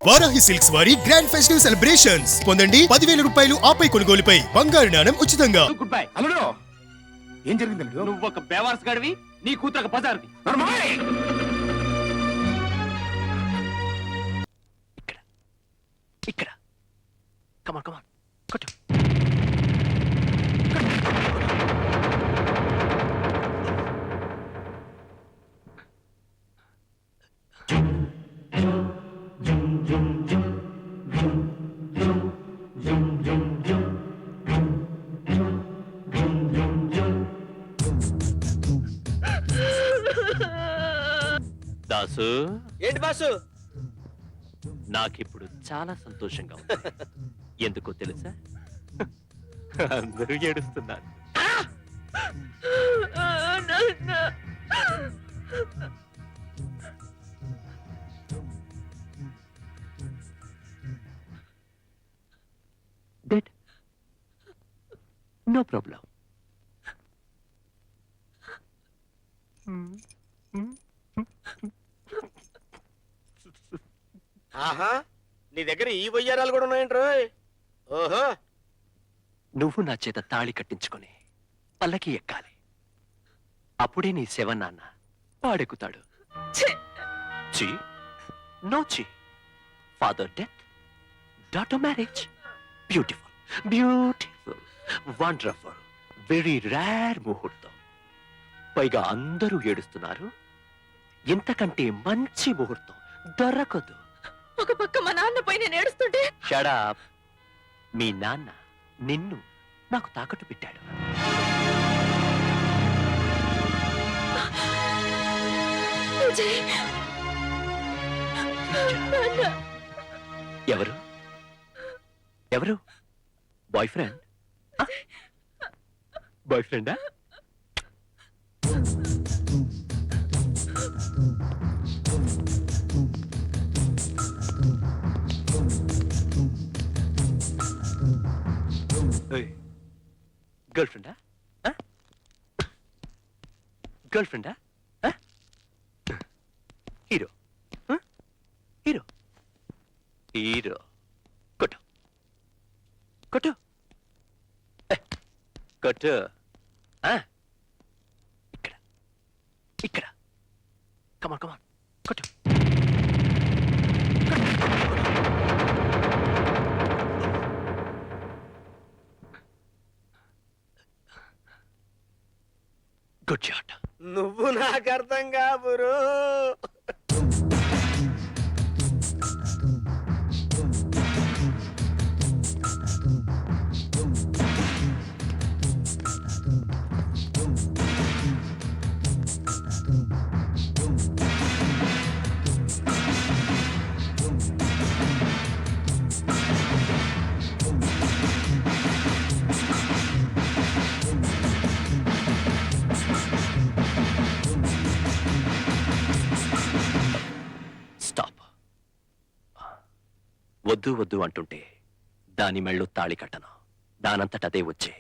Varahi silks వారి grand festive celebrations పొందండి 10,000 రూపాయలు ఆపై కొనుగోలుపై బంగారు నాణెం ఉచితంగా. Good bye. అల్లుడు ఏం జరిగింది అల్లుడు? నువ్వు ఒక బేవార్స్ గడివి, నీ కూతురు ఒక బజార్ది. ఇక్కడ ఇక్కడ కమాన్ కమాన్ కొట్టు. దాసు, ఏంటి బాసు? నాకిప్పుడు చాలా సంతోషంగా ఉంది. ఎందుకో తెలుసా? అందరూ ఏడుస్తున్నారు. Dead? No problem. ఆహా, నీ దగ్గర ఈ వయ్యారాలు కూడా ఉన్నాయంట్రో. ఓహో, నువ్వు నా చేత తాళి కట్టించుకొని పల్లకి ఎక్కాలి. అప్పుడే నీ శవ నాన్న పాడెక్కుతాడు. చి నో చి. Father death, daughter marriage. Beautiful beautiful wonderful very rare ముహూర్తం. పైగా అందరూ ఏడుస్తున్నారు. ఇంతకంటే మంచి ముహూర్తం దొరకదు. ఒక పక్క మా నాన్న పై నేను ఏడుస్తుంటే Shut up. మీ నాన్న నిన్ను నాకు తాకట్టు పెట్టాడు. విజయ్, నాన్న. ఎవరు ఎవరు? Boy friend? బాయ్ ఫ్రెండా? గర్ల్ ఫ్రెండా? గర్ల్ ఫ్రెండా? హీరో హీరో హీరో కొట్టు కొట్టు కొట్టు. ఇక్కడ ఇక్కడ కమాన్ కమాన్ కొట్టు. Good shot. నువ్వు నాకు అర్థం కాబురు. స్టాప్. వద్దు వద్దు అంటుంటే దాని మెళ్ళు తాళి కట్టను. దానంతట అదే వచ్చే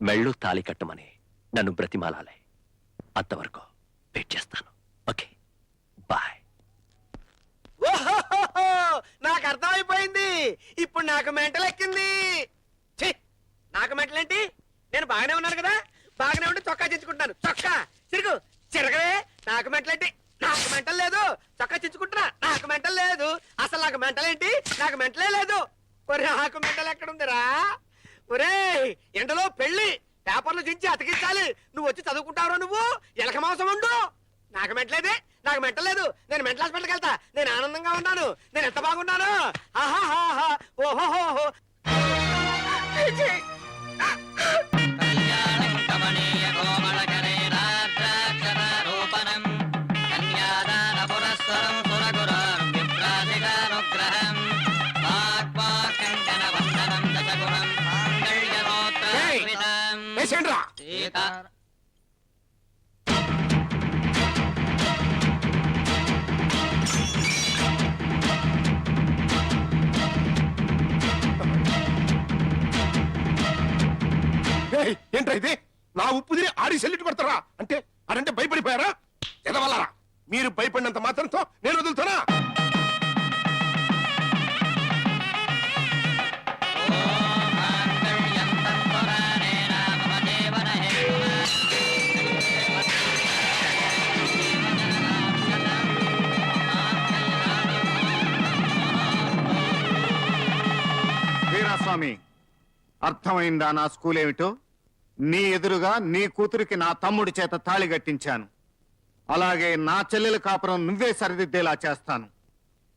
మెళ్ళు తాళి కట్టమని నన్ను బ్రతిమాలాలే. అంతవరకు వెయిట్ చేస్తాను. Okay bye. ఓహోహోహో, నాకు అర్థమైపోయింది. ఇప్పుడు నాకు మెంటల్ ఎక్కింది. ఛీ, నాకు మెంటల్ ఏంటి? నేను బాగానే ఉన్నాను కదా. బాగానే ఉండి చొక్కా చించుకుంటాను. చొక్కా చిరుగు చిరగవే. నాకు మెంటల్ ఏంటి? నాకు మెంటల్ లేదు. చొక్కా చించుకుంటున్నా. నాకు మెంటల్ లేదు. అసలు నాకు మెంటల్ ఏంటి? నాకు మెంటలే లేదు. ఒరే, నాకు మెంటల్ ఎక్కడుందిరా? ఒరే, ఎండలో పెళ్లి పేపర్లు చించి అతికించాలి. నువ్వు వచ్చి చదువుకుంటావురా? నువ్వు ఎలక మాంసం ఉండు. నాకు మెంటలేదే. నాకు మెంటలేదు. నేను మెంటల్ హాస్పిటల్కి వెళ్తా. నేను ఆనందంగా ఉన్నాను. నేను ఎంత బాగున్నాను. ఆహాహా, ఓహోహోహో. విజయ్, ఏంట్రా ఇది? నా ఉప్పు తిని ఆడి సెల్లిట్ కొడతారా? అంటే అదంటే భయపడిపోయారా? ఎదవల్లారా, మీరు భయపడినంత మాత్రంతో నేను వదులుతానా? వీరాస్వామి, అర్థమైందా నా స్కూల్ ఏమిటో? నీ ఎదురుగా నీ కూతురికి నా తమ్ముడి చేత తాళి కట్టించాను. అలాగే నా చెల్లెల కాపురం నువ్వే సరిదిద్దేలా చేస్తాను.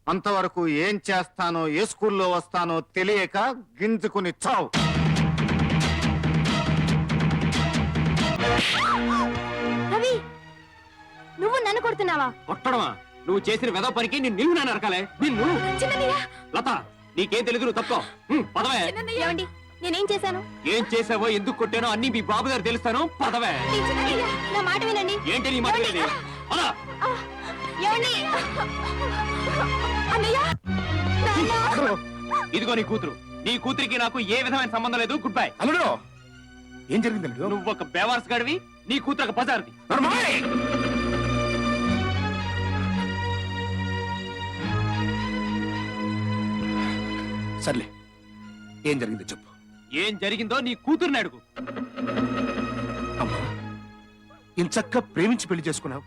అంతవరకు ఏం చేస్తానో, ఏ స్కూల్లో వస్తానో తెలియక గింజుకుని చావు. రవి నువ్వు నన్ను కొడుతున్నావా? కొట్టడమా? నువ్వు చేసిన వెదవ పనికి నిన్ను నేను నరకాలే. నిన్ను చిన్నయ్య లత, నీకేం తెలుగు? నువ్వు తప్పో పదవే. ఏమండి నేనేం చేశాను? ఏం చేసావో, ఎందుకు కొట్టానో అన్ని మీ బాబు గారు తెలుస్తాను. పదవే. చిన్నయ్య నా మాట వినండి. ఏంటి నీ మాట వినేది? పద. ఏమండి అన్నయ్య నాన్న. ఇదిగో నీ కూతురు. నీ కూతురికి నాకు ఏ విధమైన సంబంధం లేదు. Good by. అల్లుడు ఏం జరిగింది అల్లుడు? నువ్వు ఒక బేవార్స్ గడివి, నీ కూతురు ఒక బజార్ది. నర్మాయ్! సర్లే, ఏం జరిగిందో చెప్పు. ఏం జరిగిందో నీ కూతురుని అడుగు. అమ్మా, ఇంచక్క ప్రేమించి పెళ్లి చేసుకున్నావు.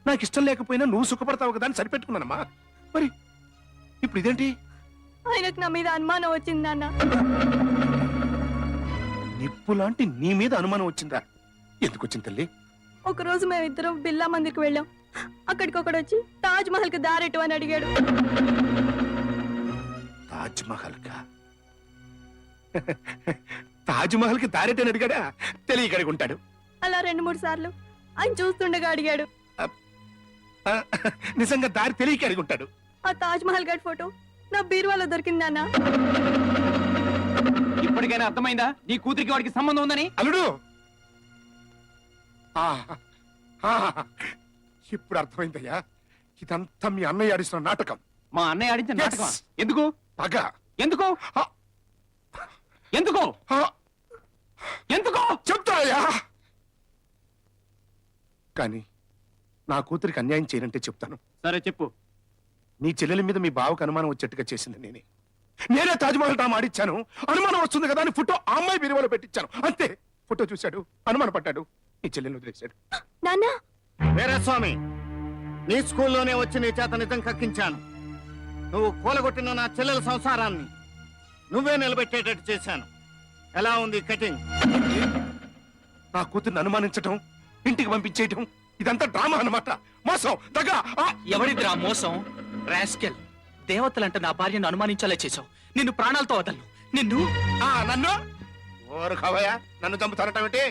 నాకు ఇష్టం లేకపోయినా నువ్వు సుఖపడతావు కదా అని సరిపెట్టుకున్నానమ్మా. మరి ఇప్పుడు ఇదేంటి? ఆయనకు నా మీద అనుమానం వచ్చింది నాన్న. నిప్పు లాంటి నీ మీద అనుమానం వచ్చిందా? ఎందుకు వచ్చింది తల్లి? ఒక రోజు మేమిద్దరం బిర్లా మందిర్కి వెళ్ళాం. అక్కడికి ఒకడు వచ్చి తాజ్ మహల్ కి దారెట్టు అని అడిగాడు. తాజ్ మహల్ కా? తాజ్ మహల్ కి దారేటని అడిగాడా? తెలియక అడిగి ఉంటాడు. అలా 2-3 సార్లు ఆయన చూస్తుండగా అడిగాడు. ఆ, నిజంగా దారి తెలియక అడిగి ఉంటాడు. ఆ తాజ్ మహల్ గడ్ ఫోటో నా బీరువాలో దొరికింది నాన్న. ఇప్పటికైనా అర్థమైందా నీ కూతురికి వాడికి సంబంధం ఉందని? అల్లుడు, ఆ, ఆ, ఇప్పుడు అర్థమైందయ్యా. ఇదంతా మీ అన్నయ్య ఆడిస్తున్న నాటకం. మా అన్నయ్య ఆడించిన Yes. నాటకం. ఎందుకు? పగ. ఎందుకు? ఆ, ఎందుకు? ఆ, ఎందుకు? చెప్తాయా? కానీ నా కూతురికి అన్యాయం చేయనంటే చెప్తాను. సరే చెప్పు. నీ చెల్లెల మీద మీ బావకు అనుమానం వచ్చేట్టుగా చేసింది నేనే తాజ్మహల్ డ్రామా ఆడిచ్చాను. అనుమానం వస్తుంది కదా అని ఫోటో ఆ అమ్మాయి బీరువాలో పెట్టించాను. అంతే. ఫోటో చూశాడు, అనుమాన పడ్డాడు, నీ చెల్లెల్ని వదిలేశాడు. నాన్న వీరాస్వామి, నీ స్కూల్లోనే వచ్చి నీ చేత నిజం కక్కించాను. నువ్వు కూలగొట్టిన నా చెల్లెల సంసారాన్ని నువ్వే నిలబెట్టేటట్టు చేశాను. ఎలా ఉంది కటింగ్? నా కూతుర్ని అనుమానించటం, ఇంటికి పంపించేయటం, ఇదంతా డ్రామా అన్నమాట. మోసం, దగ్గ. ఎవడిదిరా మోసం? రాస్కెల్, దేవతలంట నా భార్యను అనుమానించాలే చేశావు. నిన్ను ప్రాణాలతో వదలను. నిన్ను నన్ను ఓరు కావయ్యా, నన్ను చంపుతారటమేంటి?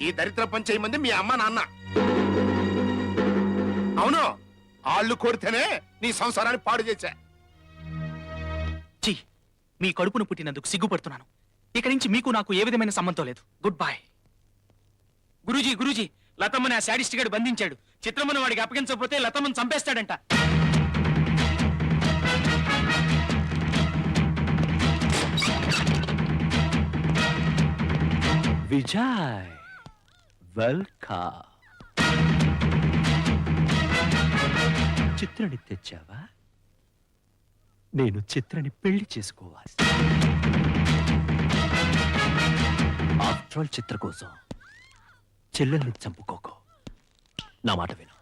ఈ దరిద్ర పని చేయమంది మీ అమ్మ నాన్న. అవును, ఆళ్ళు కోరితేనే నీ సంసారాన్ని పాడు చేశా. ఛీ, మీ కడుపును పుట్టినందుకు సిగ్గుపడుతున్నాను. ఇక నుంచి మీకు నాకు ఏ విధమైన సంబంధం లేదు. Good bye. గురూజీ, గురూజీ, లతమ్మని ఆ శాడిస్ట్ గాడు బంధించాడు. చిత్రమ్మను వాడికి అప్పగించకపోతే లతమ్మను చంపేస్తాడంట. విజయ్, వెల్కమ్. చిత్రని తెచ్చావా? నేను చిత్రని పెళ్లి చేసుకోవాలి. ఆఫ్టర్ ఆల్ చిత్ర కోసం చెల్లెల్ని చంపుకోకు. నా మాట విను.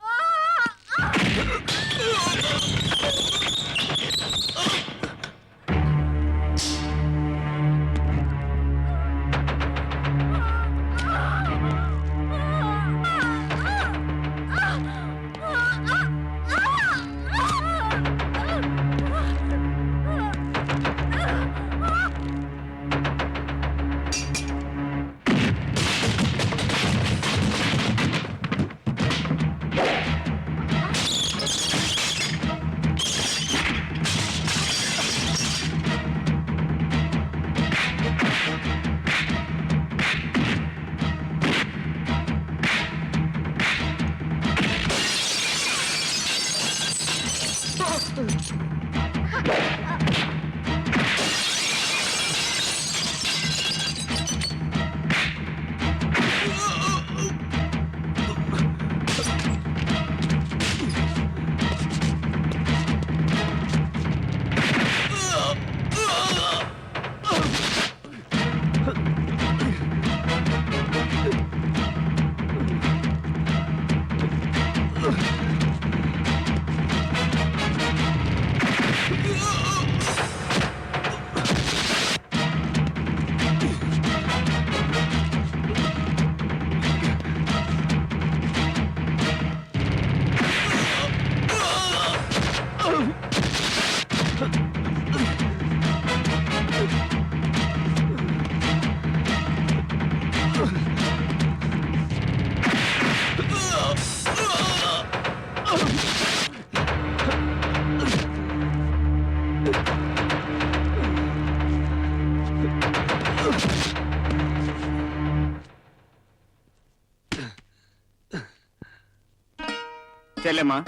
చెల్లెమ్మా,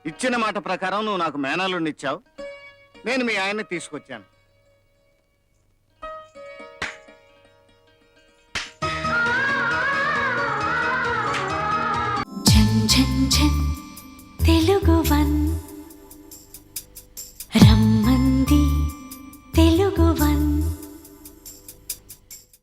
ఇచ్చిన మాట ప్రకారం నువ్వు నాకు మేనల్లునిచ్చావు. నేను మీ ఆయన్ని తీసుకొచ్చాను. ఝన్ ఝన్ ఝన్ తెలుగు వన్